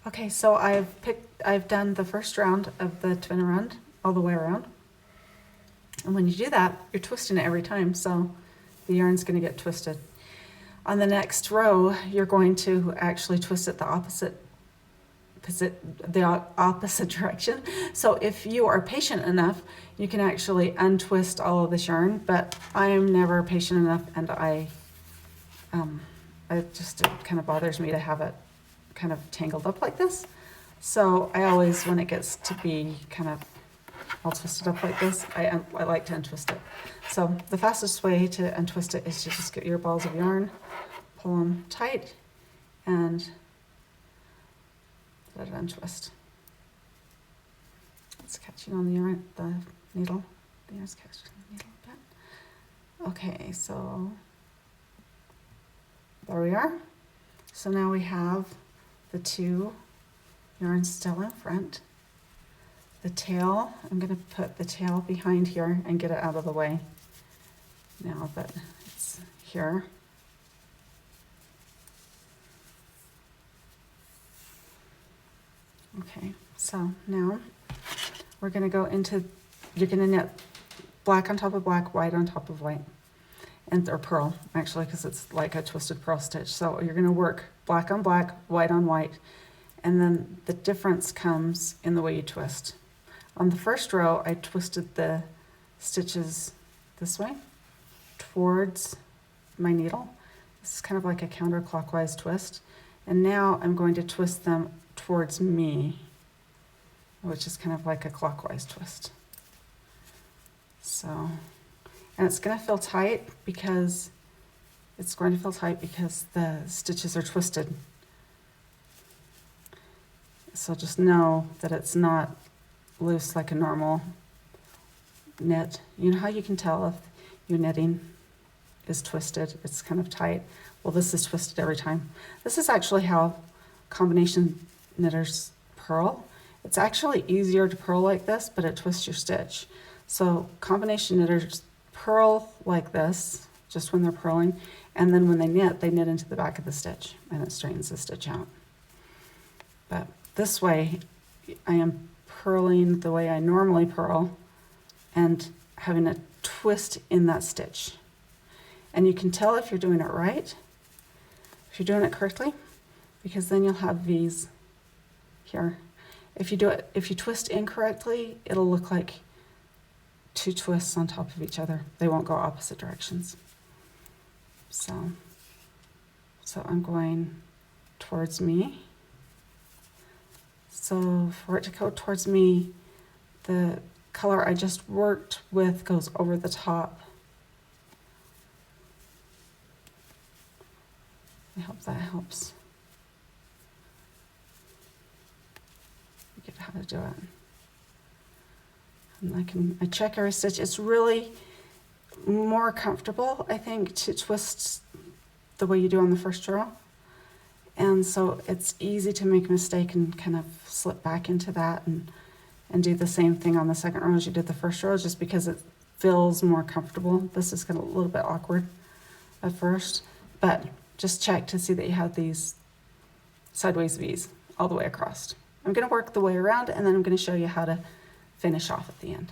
Okay, so I've done the first round of the Tvinnarand all the way around. And when you do that, you're twisting it every time, so the yarn's going to get twisted. On the next row, you're going to actually twist it the opposite direction. So if you are patient enough, you can actually untwist all of this yarn, but I am never patient enough, and it kind of bothers me to have it kind of tangled up like this. So I always, when it gets to be kind of all twisted up like this, I like to untwist it. So the fastest way to untwist it is to just get your balls of yarn, pull them tight, and let it untwist. It's catching on the yarn, the needle. The yarn's catching on the needle a bit. Okay, so there we are. So now we have the two yarns still in front. The tail, I'm going to put the tail behind here and get it out of the way now that it's here. Okay, so now we're going to go into, you're going to knit black on top of black, white on top of white, or pearl actually, because it's like a twisted pearl stitch. So you're going to work black on black, white on white, and then the difference comes in the way you twist. On the first row, I twisted the stitches this way towards my needle. This is kind of like a counterclockwise twist. And now I'm going to twist them towards me, which is kind of like a clockwise twist. So, and it's going to feel tight because the stitches are twisted. So just know that it's not loose like a normal knit. You know how you can tell if your knitting is twisted? It's kind of tight. Well, this is twisted every time. This is actually how combination knitters purl. It's actually easier to purl like this, but it twists your stitch. So combination knitters purl like this, just when they're purling, and then when they knit into the back of the stitch, and it straightens the stitch out. But this way, I am purling the way I normally purl and having a twist in that stitch. And you can tell if you're doing it right, if you're doing it correctly, because then you'll have V's here. If you twist incorrectly, it'll look like two twists on top of each other. They won't go opposite directions. So I'm going towards me. So for it to go towards me, the color I just worked with goes over the top. I hope that helps. You get how to do it. And I check every stitch. It's really more comfortable, I think, to twist the way you do on the first row. And so it's easy to make a mistake and kind of slip back into that and do the same thing on the second row as you did the first row, just because it feels more comfortable. This is a little bit awkward at first, but just check to see that you have these sideways V's all the way across. I'm going to work the way around, and then I'm going to show you how to finish off at the end.